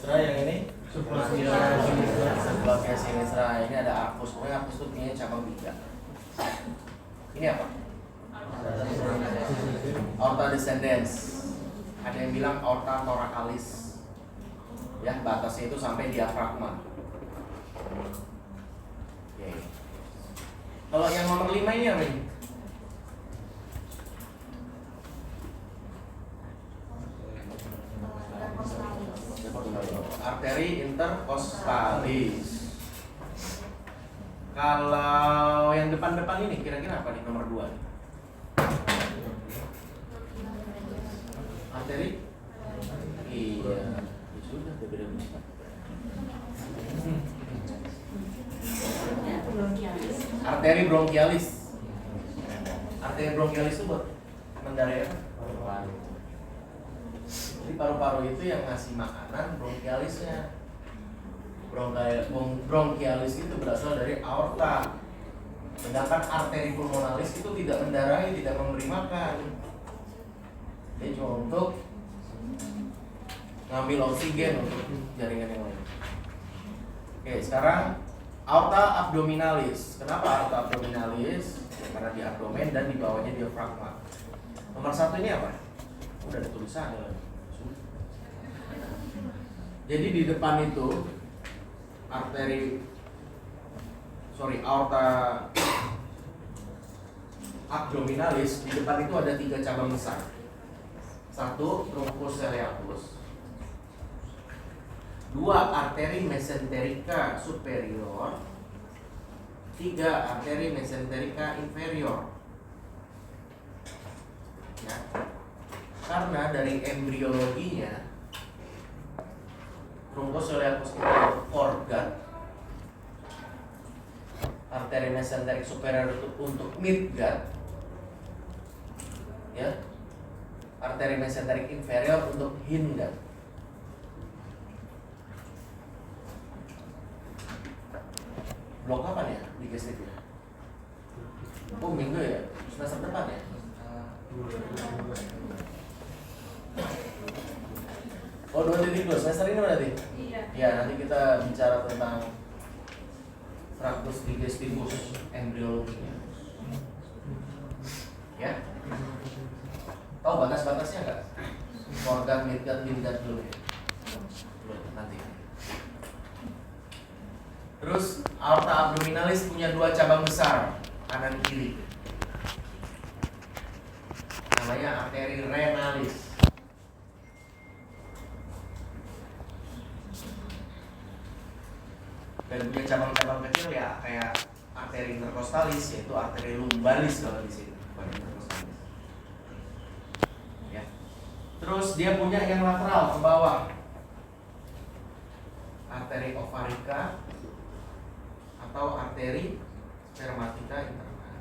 sinistra, yang ini subclavian sinistra. Ini ada arcus. Pokoknya arcus itu punya cabang 3. Ini apa? Aorta descendens. Ada yang bilang aorta thoracalis. Ya, batasnya itu sampai diafragma. Oke. Kalau yang nomor 5 ini apa ini? Arteri intercostalis. Kalau yang depan-depan ini kira-kira apa nih nomor 2 nih? Arteri? Iya. Ya sudah, beda-beda. Arteri bronchialis. Arteri bronchialis itu buat mendarai apa? Paru-paru. Jadi paru-paru itu yang ngasih makanan bronchialisnya. Bronchialis itu berasal dari aorta. Sedangkan arteri pulmonalis itu tidak mendarai, tidak memberi makan. Dia cuma untuk ngambil oksigen untuk jaringan yang lain. Oke, sekarang aorta abdominalis. Kenapa aorta abdominalis? Ya, karena di abdomen dan di bawahnya diafragma. Nomor 1 ini apa? Udah ada tulisannya. Jadi di depan itu aorta abdominalis, di depan itu ada 3 cabang besar. 1 truncus coeliacus, 2 arteri mesenterica superior, 3 arteri mesenterica inferior. Ya. Karena dari embriologinya truncus coeliacus itu organ, arteri mesenterik superior itu untuk midgut, ya, arteri mesenterik inferior untuk hindgut. Blok kapan ya digestiknya? Oh, minggu ya, semester depan ya. Oh, 2.2 semester ini berarti? Iya. Ya, nanti kita bicara tentang tractus digestivus, embriologinya. Ya. Tahu batas-batasnya nggak? Organ, midgut, hindgut belum ya? Belum, nanti. Terus aorta abdominalis punya 2 cabang besar, kanan kiri. Namanya arteri renalis. Dan punya cabang-cabang kecil ya kayak arteri intercostalis, yaitu arteri lumbalis kalau di sini, bukan intercostalis. Ya. Terus dia punya yang lateral ke bawah, arteri ovarica atau arteri spermatica interna.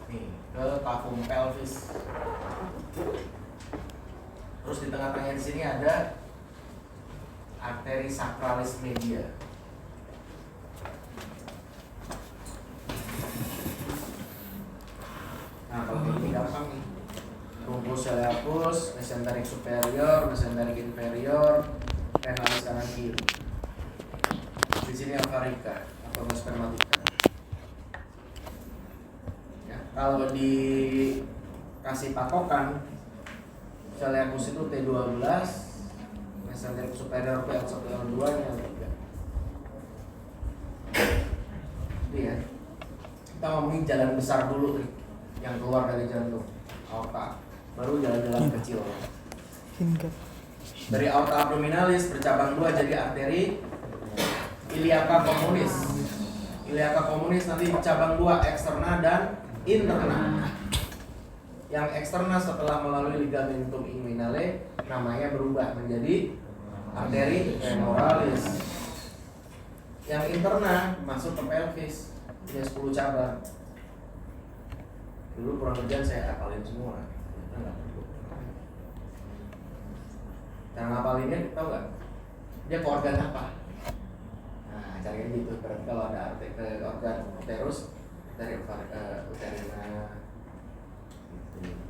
Nih, ke cavum pelvis. Terus di tengah-tengah di sini ada arteri sacralis media. Nah, kalau ini gampang nih. Truncus coeliacus, mesenterik superior, mesenterik inferior, renalis kanan kiri. Di sini ovarica atau spermatica. Ya, kalau dikasih patokan, coeliacus itu T12, mesenterik superior L1, L2, yang 3. Jadi ya, kita ngomongin jalan besar dulu nih, yang keluar dari jantung, aorta, baru jalan-jalan kecil. Dari aorta abdominalis bercabang 2 jadi arteri iliaca communis. Iliaca communis nanti cabang 2, eksterna dan interna. Yang eksterna setelah melalui ligamentum inguinale namanya berubah menjadi arteri femoralis. Yang interna masuk ke pelvis, punya 10 cabang. Dulu kurang kerjaan saya hafalin semua. Cara ngapalinnya tahu nggak? Dia ke organ apa? Nah, caranya gitu. Berarti kalau ada arteri organ uterus dari uterina.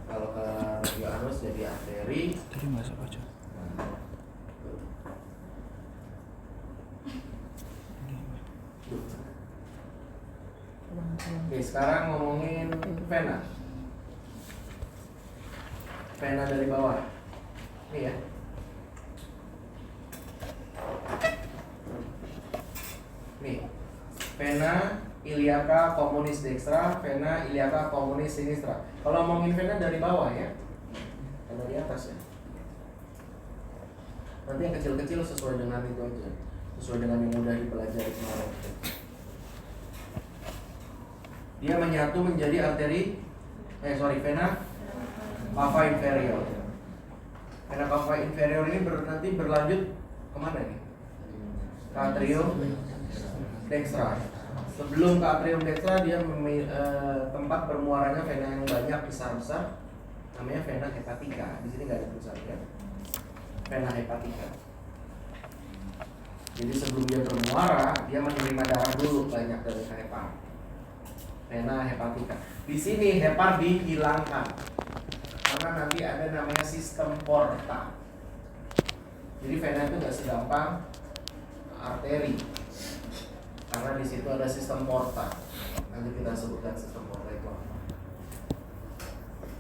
Kalau ke radio anus jadi arteri. Jadi masuk aja. sekarang ngomongin vena. Vena dari bawah. Ini ya. Nih. Vena iliaca communis dextra, vena iliaca communis sinistra. Kalau ngomongin vena dari bawah ya. Dari atas ya. Nanti yang kecil-kecil sesuai dengan itu aja. Sesuai dengan yang mudah dipelajari kemarin. Dia menyatu menjadi vena cava inferior. Vena cava inferior ini nanti berlanjut kemana nih? Ke atrium dextra. Sebelum ke atrium dextra dia tempat bermuaranya vena yang banyak besar-besar, namanya vena hepatica. Di sini nggak ada tulisannya. Vena hepatica. Jadi sebelum dia bermuara, dia menerima darah dulu banyak dari hepar. Vena hepatica. Di sini hepar dihilangkan karena nanti ada namanya sistem porta. Jadi vena itu nggak segampang arteri, karena di situ ada sistem porta. Nanti kita sebutkan sistem porta itu apa.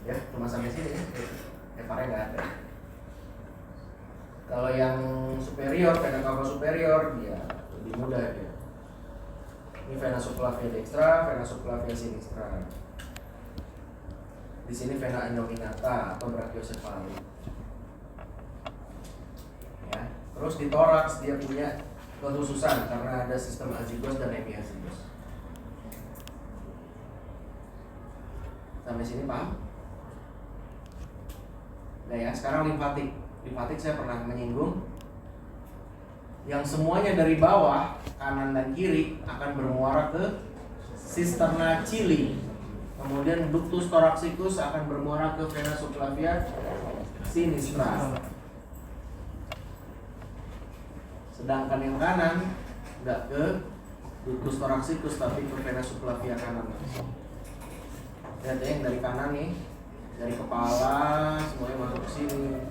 Ya, cuma sampai sini ya. Heparnya nggak ada. Kalau yang superior, vena cava superior, dia lebih mudah dia. Ini vena subclavia dextra, vena subclavia sinistra. Di sini vena innominata atau brachiocephaly. Ya, terus di toraks dia punya kekhususan karena ada sistem azygos dan hemiazygos. Sampai sini paham? Nah ya, sekarang limfatik. Limfatik saya pernah menyinggung. Yang semuanya dari bawah, kanan dan kiri akan bermuara ke cisterna chili. Kemudian ductus thoraxicus akan bermuara ke vena subclavia sinistra. Sedangkan yang kanan nggak ke ductus thoraxicus tapi ke vena subclavia kanan. Lihat ya, yang dari kanan nih, dari kepala semuanya masuk ke sini,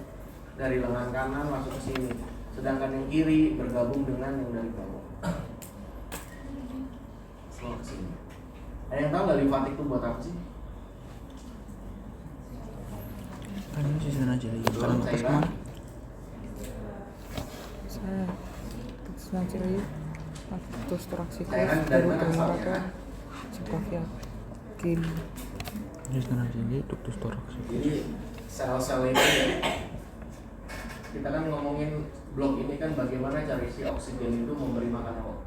dari lengan kanan masuk ke sini. Sedangkan yang kiri bergabung dengan yang dari bawah. Selalu ke sini. Ada yang tahu nggak limfatik itu buat apa sih? Kan ini sih aja lagi. Belum cairan. Saya nanti lagi terus toraksikus Cairan dari baru mana bermuara ke asalnya? subclavia kiri. Ini sekarang jadi ductus thoraxicus. Jadi sel-sel ini ya, kita kan ngomongin blok ini kan bagaimana cara si oksigen itu memberi makan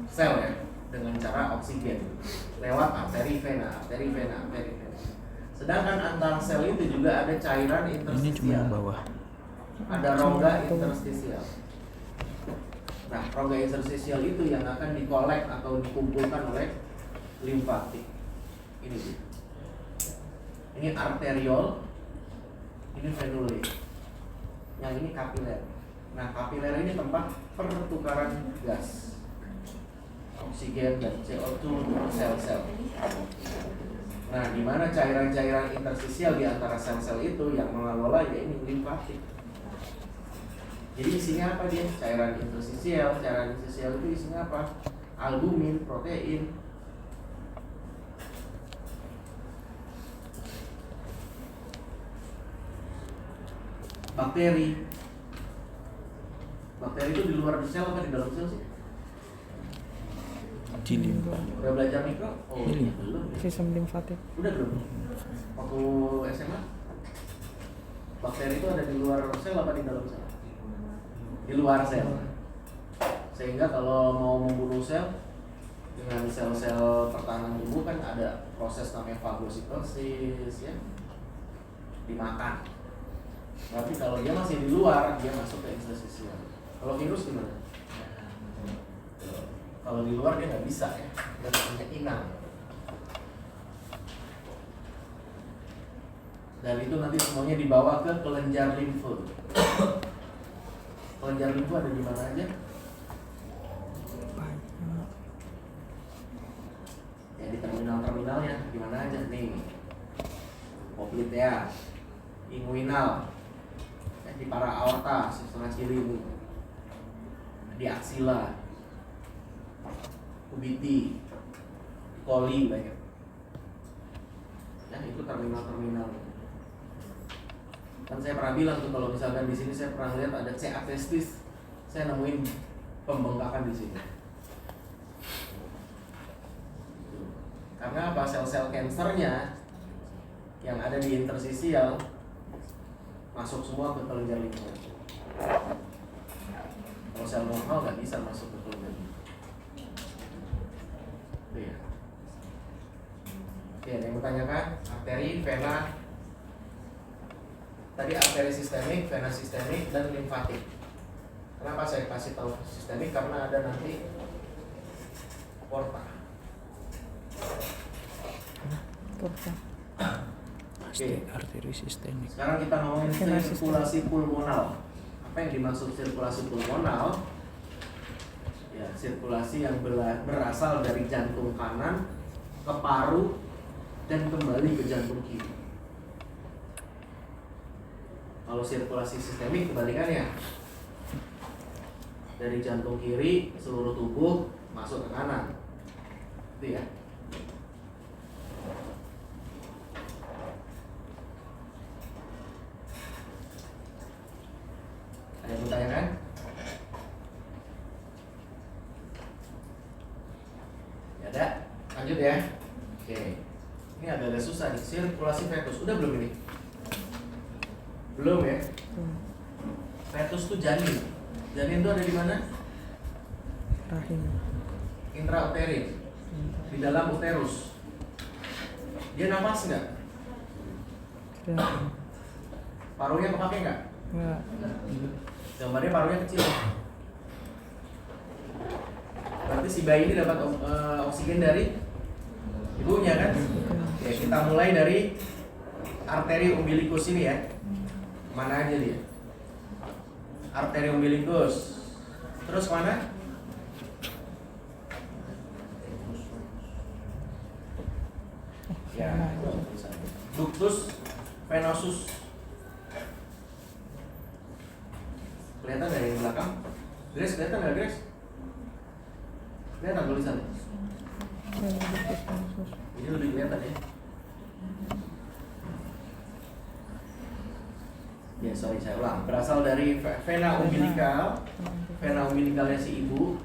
sel ya, dengan cara oksigen lewat arteri vena. Sedangkan antar sel itu juga ada cairan Ini cuma interstisial, yang bawah. ada rongga interstisial. Nah, rongga interstisial itu yang akan dikolek atau dikumpulkan oleh limfatik. Ini dia. Ini arteriol, ini venule, yang ini kapiler. Nah, kapiler ini tempat pertukaran gas, oksigen dan CO2 untuk sel-sel. Nah, di mana cairan-cairan interstisial di antara sel-sel itu yang mengelola ya ini limfatik. Jadi isinya apa dia? Cairan interstisial. Cairan interstisial itu isinya apa? Albumin, protein. Bakteri itu di luar sel apa di dalam sel sih? Cilim. Udah belajar mikro? Oh, Ini. belum. Sistem limfatik. Udah belum? Waktu SMA? Bakteri itu ada di luar sel apa di dalam sel? Di luar sel. Sehingga kalau mau membunuh sel dengan sel-sel pertahanan tubuh kan ada proses namanya fagositosis ya, dimakan. Tapi kalau dia masih di luar, dia masuk ke interstisial. Kalau virus gimana? Kalau di luar dia nggak bisa ya, dia punya inang. Dan itu nanti semuanya dibawa ke kelenjar limfe. Kelenjar limfe ada di mana aja? Ya di terminal-terminalnya, di mana aja nih? Poplitea, inguinal, di para aorta, sistem cili, di aksila, kubiti, coli banyak. itu terminal-terminal. Kan saya pernah bilang tuh kalau misalkan di sini saya pernah lihat ada CA testis, saya nemuin pembengkakan di sini. Karena apa? Sel-sel kansernya yang ada di interstisial masuk semua ke kelenjar lingkungan. Kalau sel normal nggak bisa masuk ke kelenjar. Iya. Oke, ada yang bertanyakan? Arteri, vena. Tadi arteri sistemik, vena sistemik, dan limfatik. Kenapa saya kasih tahu sistemik? Karena ada nanti porta. Porta. Oke. Arteri sistemik. Sekarang kita ngomongin Vena sirkulasi pulmonal. Apa yang dimaksud sirkulasi pulmonal? Ya, sirkulasi yang berasal dari jantung kanan ke paru dan kembali ke jantung kiri. Kalau sirkulasi sistemik kebalikannya, dari jantung kiri seluruh tubuh masuk ke kanan, itu ya. Ada yang bertanyakan? Ya ada, lanjut ya. Oke, ini agak susah nih. Sirkulasi fetus, udah belum ini? Belum ya? Fetus tuh janin. Janin tuh ada di mana? Rahim. Intrauterin, di dalam uterus. Dia napas nggak? Tidak. Parunya kepake nggak? Enggak. Gambarnya parunya kecil. Berarti si bayi ini dapat oksigen dari ibunya kan? Oke, kita mulai dari arteri umbilikus ini ya. Mana aja dia? Arteri umbilikus. Terus mana? Ya, ductus venosus. Kelihatan nggak yang belakang? Grace, kelihatan nggak Grace? Kelihatan tulisannya? Ini lebih kelihatan ya? Ya, sorry saya ulang. Berasal dari vena umbilikal. Vena umbilikalnya si ibu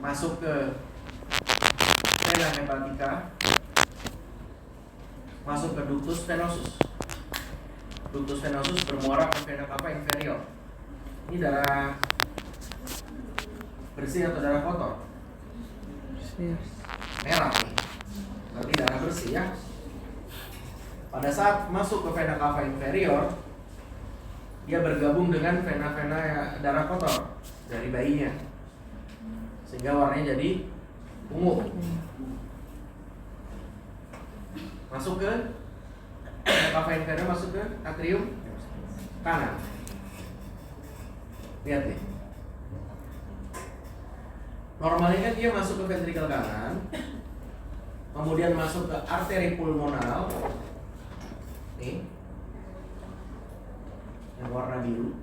masuk ke vena hepatica, masuk ke ductus venosus. Ductus venosus bermuara ke vena cava inferior. Ini darah bersih atau darah kotor? Bersih. Merah nih. Berarti darah bersih ya. Pada saat masuk ke vena cava inferior, dia bergabung dengan vena-vena darah kotor dari bayinya, sehingga warnanya jadi ungu. Masuk ke vena cava inferior, masuk ke atrium kanan. Lihat nih. Normalnya kan dia masuk ke ventrikel kanan, kemudian masuk ke arteri pulmonal. Nih, yang warna biru.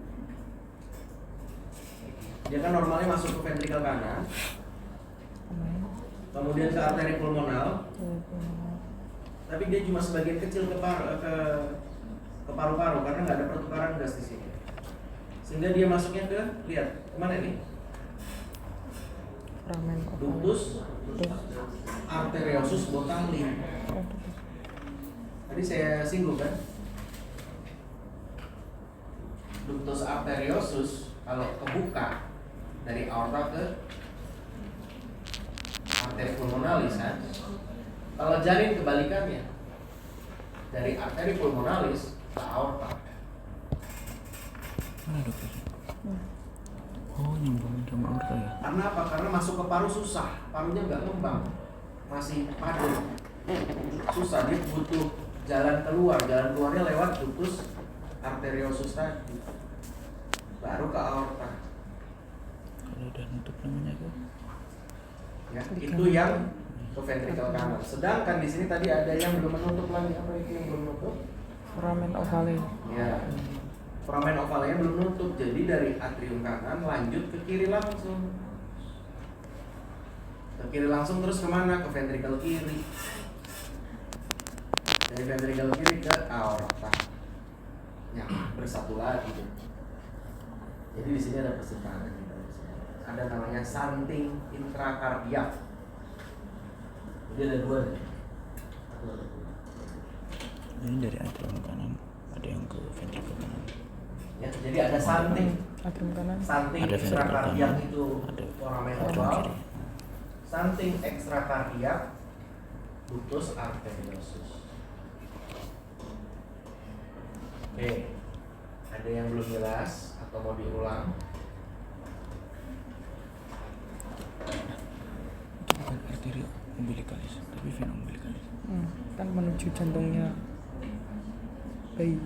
Dia kan normalnya masuk ke ventrikel kanan, kemudian ke arteri pulmonal, tapi dia cuma sebagian kecil ke paru-paru karena nggak ada pertukaran gas di sini. Sehingga dia masuknya ke, lihat kemana ini? Ductus arteriosus Bottomley. Tadi saya singgung kan? Ductus arteriosus kalau kebuka dari aorta ke arteri pulmonalis kan? Kalau janin kebalikannya, dari arteri pulmonalis ke aorta. Mana dokter? Oh, nyambungin sama aorta ya? Karena apa? Karena masuk ke paru susah, parunya nggak ngembang, masih padat, susah. Dia butuh jalan keluarnya lewat ductus arteriosus tadi, baru ke aorta. Kalau udah nutup namanya itu? Ya, itu yang ke ventrikel kanan. Sedangkan di sini tadi ada yang belum menutup lagi. Apa itu yang belum menutup? Foramen ovale. Ya, foramen ovalnya belum nutup. Jadi dari atrium kanan lanjut ke kiri langsung. Ke kiri langsung terus kemana? Ke ventrikel kiri. dari ventrikel kiri ke aorta yang bersatu lagi. Jadi di sini ada persimpangan. Ada namanya shunting intrakardiak. Jadi ada dua nih. Ini dari atrium kanan, ada yang ke ventrikel kanan. Ya, jadi ada shunting. Atrium kanan. Shunting Ada ventrikel intrakardiak kanan, itu ada foramen atrium oval. kiri. Shunting ekstrakardiak ductus arteriosus. Oke, ada yang belum jelas atau mau diulang? Itu bukan arteri umbilikalis, tapi vena umbilikalis. Kan menuju jantungnya bayi.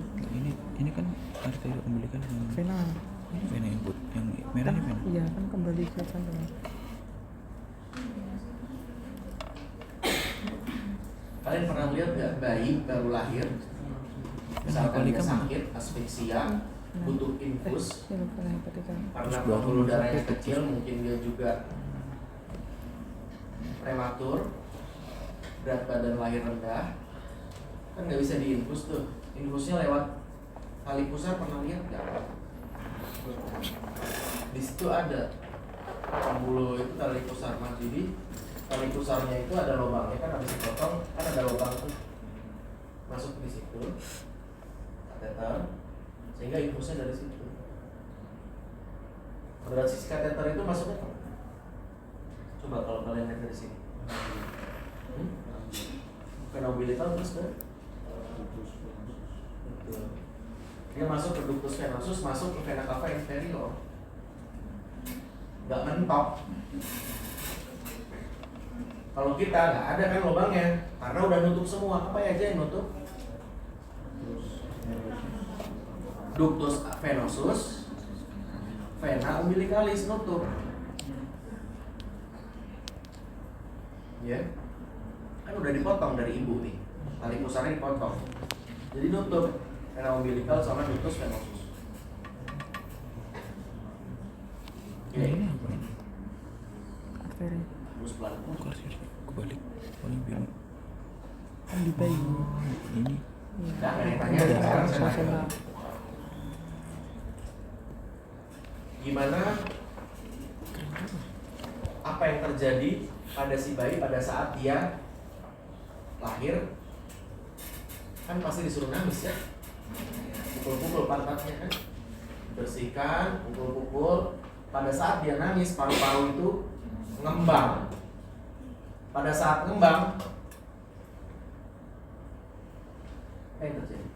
Ini kan arteri umbilikalis yang Vena. ini vena yang merah Kan, ini vena. iya kan kembali ke jantung. Kalian pernah lihat nggak bayi baru lahir, misalkan dia Hepatika mana? sakit, asfiksia, butuh infus, Ya lupa lah hepatika. karena Terus pembuluh darahnya baru kecil, mungkin dia juga prematur, berat badan lahir rendah, kan nggak bisa diinfus tuh. Infusnya lewat tali pusar, pernah lihat nggak? Di situ ada pembuluh itu tali pusar. Mas, jadi tali pusarnya itu ada lubangnya kan, habis dipotong kan ada lubang tuh, masuk di situ kateter, sehingga infusnya dari situ. Berat sisi kateter itu masuknya kemana? Coba kalau kalian lihat dari sini, vena umbilical terus ke betul. Dia masuk ke ductus venosus, masuk ke vena cava inferior, nggak mentok. Kalau kita nggak ada kan lubangnya, karena udah nutup semua. Apa aja yang nutup? Ductus venosus, vena umbilicalis nutup. Ya, kan udah dipotong dari ibu nih, tali pusarnya dipotong, jadi nutup vena umbilical sama ductus venosus. Ini apa ini? Arteri. Terus pelan. Oh, arteri. Kebalik. Oh, ini biru. Kan di bayi. Ini Iya. Nah, yang tanya Dari sekarang saya vena. tanya. Gimana? Apa yang terjadi pada si bayi pada saat dia lahir? Kan pasti disuruh nangis ya. Pukul-pukul pantatnya kan, bersihkan, pukul-pukul. Pada saat dia nangis, paru-paru itu ngembang. Pada saat ngembang, apa yang terjadi?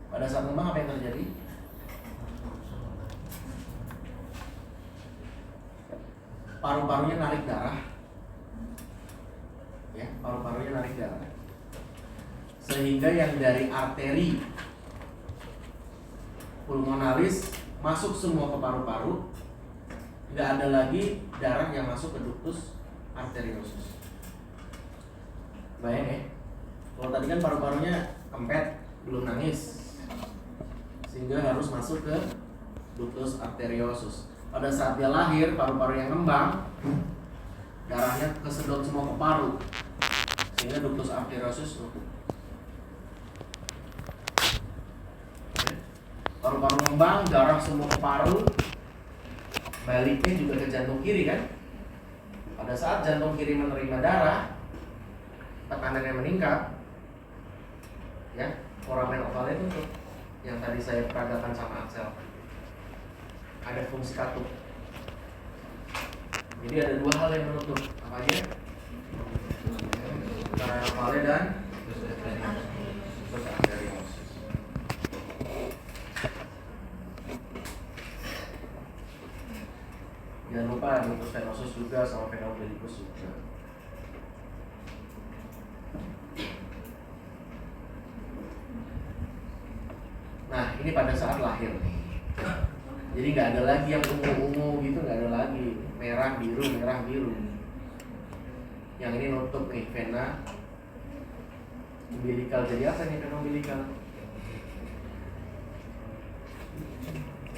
Pada saat ngembang apa yang terjadi? Paru-parunya narik darah. Ya, paru-parunya narik darah. Sehingga yang dari arteri pulmonalis masuk semua ke paru-paru, tidak ada lagi darah yang masuk ke ductus arteriosus. Bayang ya, kalau tadi kan paru-parunya kempet, belum nangis, sehingga harus masuk ke ductus arteriosus. Pada saat dia lahir, paru-paru yang ngembang, darahnya kesedot semua ke paru, sehingga ductus arteriosus nutup. Paru-paru ngembang, darah semua ke paru, baliknya juga ke jantung kiri kan. Pada saat jantung kiri menerima darah, tekanannya meningkat, ya, foramen ovalnya tutup. Yang tadi saya peragakan sama Axel, ada fungsi katup. Jadi ada dua hal yang menutup, apa aja? Foramen ovalnya dan ductus arteriosus. Jangan lupa ductus venosus juga sama vena umbilicus juga. Nah, ini pada saat lahir nih. Jadi nggak ada lagi yang ungu-ungu gitu, nggak ada lagi merah biru. Yang ini nutup nih vena umbilical. Jadi apa nih vena umbilical?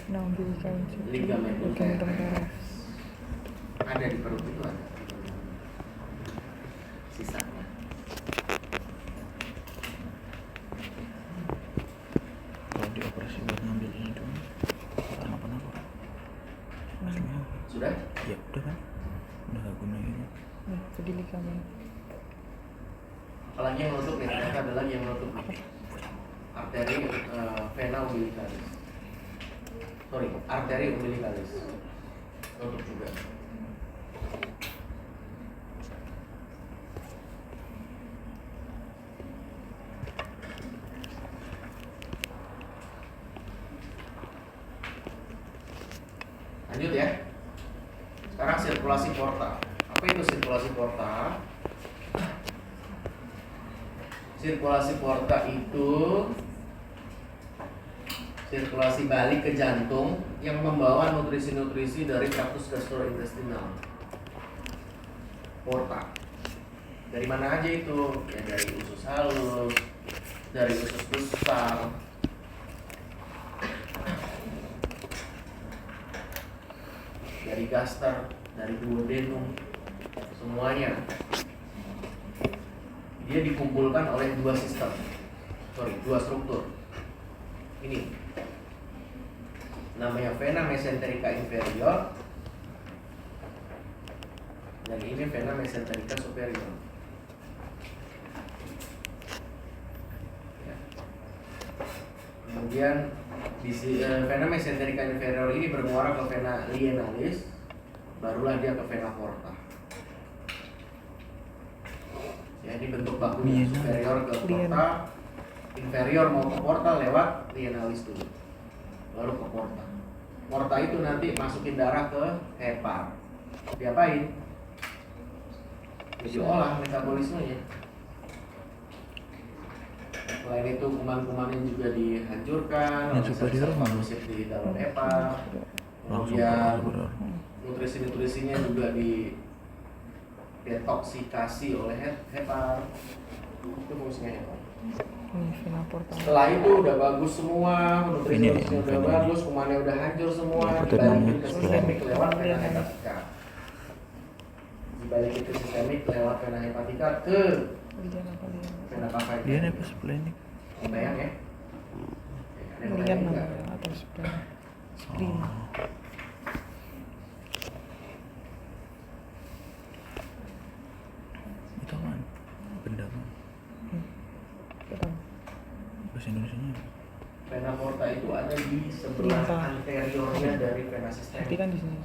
Vena umbilical. Ligamen Ligamen teres. Ada di perut itu ada. vitamin. Apalagi yang menutup nih, ternyata ada lagi yang menutup arteri vena umbilicalis. Sorry, arteri umbilicalis menutup juga. Lanjut ya. Sekarang sirkulasi porta. Apa itu sirkulasi porta? Sirkulasi porta itu sirkulasi balik ke jantung yang membawa nutrisi-nutrisi dari traktus gastrointestinal. Porta. Dari mana aja itu? Ya dari usus halus, dari usus besar, dari gaster, dari duodenum, semuanya. Dia dikumpulkan oleh dua struktur. Ini namanya vena mesenterica inferior dan ini vena mesenterica superior. Ya. Kemudian vena mesenterica inferior ini bermuara ke vena lienalis, barulah dia ke vena porta. Ya, ini bentuk bakunya, superior ke porta, inferior mau ke porta lewat lienalis dulu, baru ke porta. Porta itu nanti masukin darah ke hepar. Diapain? Diolah metabolismenya. Selain itu kuman-kumannya juga dihancurkan, Yang superior masuk di dalam hepar. Kemudian nutrisi-nutrisinya juga di detoksikasi oleh hepar. Itu fungsinya hepar. Ini vena porta. Setelah itu udah bagus semua, nutrisi-nutrisinya udah bagus, kumannya udah hancur semua, dibalikin ke sistemik lewat vena hepatika. Dibalikin ke sistemik lewat vena hepatika ke vena cava. Dia apa splenic? Bayang ya? Ada yang Lihat bayang nama nggak? atau spleen. Itu kan benda kan? Betul. Bahasa Indonesianya. Vena porta itu ada di sebelah Limpa. anteriornya dari vena Berarti sistemik. kan di sini.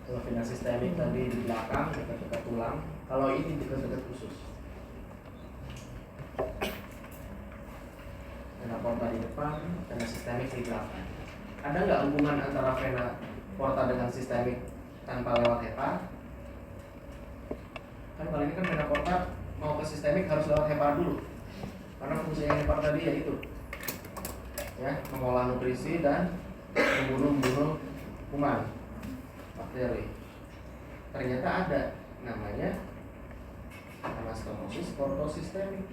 Kalau vena sistemik tadi di belakang dekat-dekat tulang, kalau ini dekat-dekat usus. Vena porta di depan, vena sistemik di belakang. Ada nggak hubungan antara vena porta dengan sistemik tanpa lewat hepar? Kan kalau ini kan vena porta mau ke sistemik harus lewat hepar dulu, karena fungsinya hepar tadi ya itu, ya mengolah nutrisi dan membunuh kuman, bakteri. Ternyata ada namanya anastomosis portosistemik.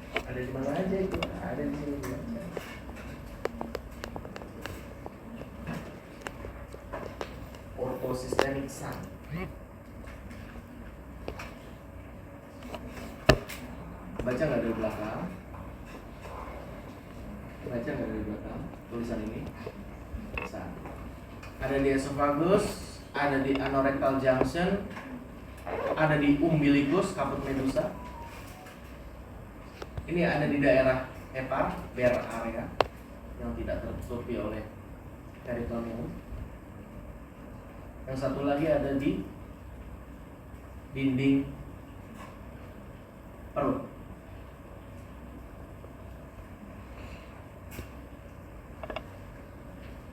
Ada di mana aja itu? Ada di sini juga. Portosistemik sang. Baca nggak dari belakang? Baca nggak dari belakang tulisan ini? Bisa. Ada di esophagus, ada di anorectal junction, ada di umbilicus, kaput medusa. Ini ada di daerah hepar, bare area yang tidak tertutupi oleh peritoneum. Yang satu lagi ada di dinding perut.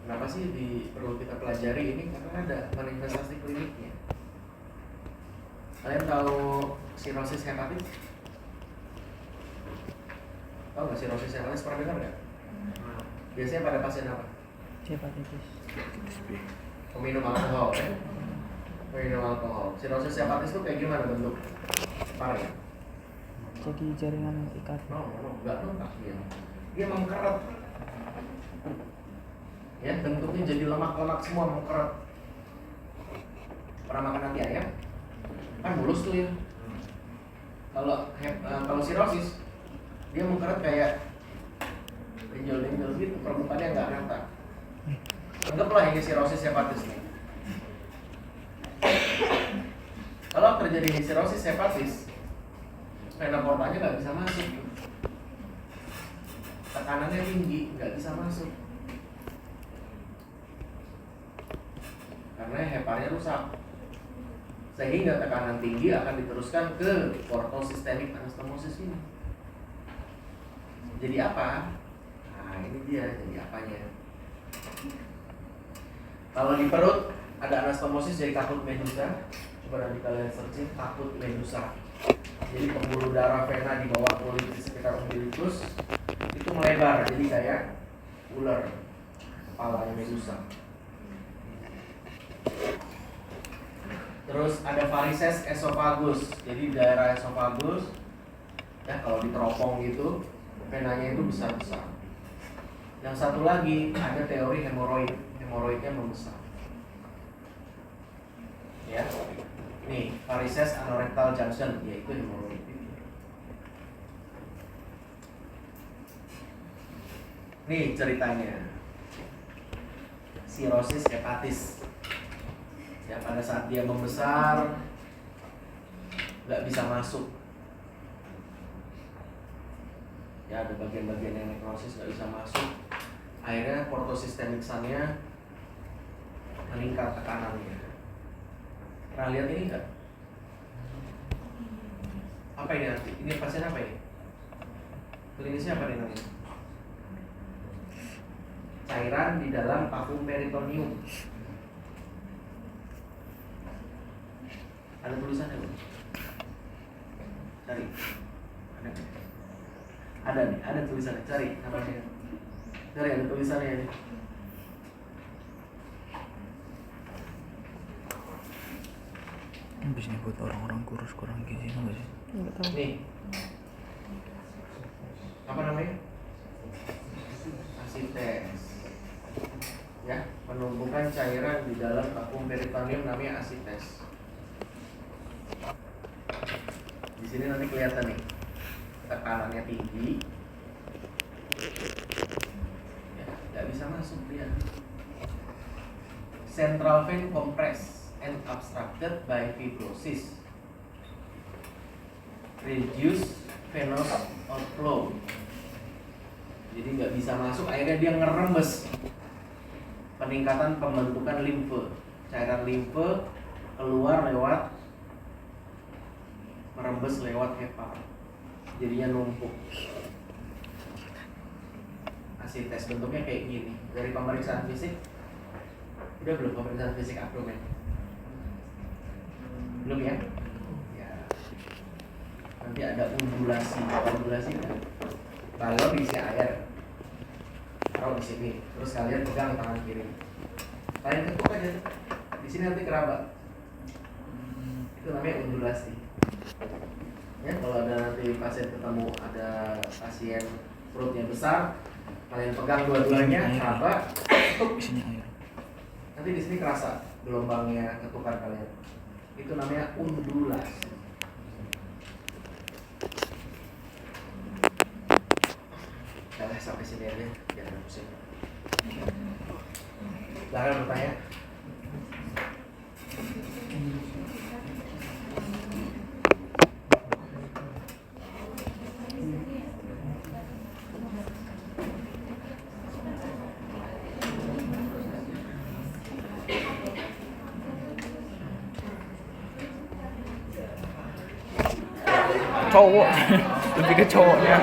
Kenapa sih perlu kita pelajari ini? Karena ada manifestasi kliniknya. Kalian tahu sirosis hepatis? Tahu nggak sirosis hepatis? Pernah dengar nggak? Biasanya pada pasien apa? Hepatitis. Peminum alkohol, ya? Peminum alkohol. Sirosis hepatis itu kayak gimana bentuk? Parah ya? Jadi jaringan ikat. No, nggak lengkap dia. Dia mengkeret. Ya, bentuknya jadi lemak-lemak semua, mengkeret. Pernah makan hati ayam? Kan mulus tuh ya. Kalau sirosis, dia mengkeret kayak benjol-benjol gitu, permukaannya nggak rata. Anggaplah ini sirosis hepatis nih. Kalau terjadi sirosis hepatis, vena portanya nggak bisa masuk, tekanannya tinggi, nggak bisa masuk, karena heparnya rusak, sehingga tekanan tinggi akan diteruskan ke portal sistemik anastomosis ini. Jadi apa? Nah ini dia jadi apanya. Kalau di perut ada anastomosis jadi kaput medusa. Coba nanti kalian searching kaput medusa. Jadi pembuluh darah vena di bawah kulit di sekitar umbilikus itu melebar jadi kayak ular kepalanya medusa. Terus ada varises esophagus. Jadi daerah esophagus ya kalau diteropong gitu venanya itu besar-besar. Yang satu lagi ada teori hemoroid. Hemoroidnya membesar. Ya. Nih, varises anorectal junction yaitu hemoroid. Nih ceritanya. Sirosis hepatis. Ya, pada saat dia membesar nggak bisa masuk. Ya, ada bagian-bagian yang nekrosis nggak bisa masuk. Akhirnya portosistemiksannya meningkat tekanannya. Pernah lihat ini enggak? Apa ini nanti? Ini pasien apa ini? Klinisnya apa nih namanya? Cairan di dalam vakum peritoneum. Ada tulisannya belum? Cari. Ada nih, ada tulisannya. Cari namanya. Cari ada tulisannya ini. Biasanya buat orang-orang kurus kurang gizi nggak sih? Nggak tahu. Nih. Apa namanya? Asites. Ya, penumpukan cairan di dalam vakum peritoneum namanya asites. Di sini nanti kelihatan nih. Tekanannya tinggi. Ya, nggak bisa masuk dia. Central vein compressed and obstructed by fibrosis, reduce venous outflow. Jadi nggak bisa masuk, akhirnya dia ngerembes. Peningkatan pembentukan limfe, cairan limfe keluar lewat merembes lewat hepar, jadinya numpuk. Asites bentuknya kayak gini. Dari pemeriksaan fisik, udah belum pemeriksaan fisik abdomen? Belum ya? Ya. Nanti ada undulasi. Undulasi kan? Kalau diisi air, taruh di sini. Terus kalian pegang tangan kiri. Kalian ketuk aja. Di sini nanti kerabat. Itu namanya undulasi. Ya, kalau ada nanti pasien ketemu ada pasien perutnya besar, kalian pegang dua-duanya, kerabat, ketuk. Isinya air. Nanti di sini kerasa gelombangnya ketukan kalian. Itu namanya undulasi. Udah sampai sini aja, biar nggak pusing. Silakan bertanya. Cowok. Lebih ke cowoknya.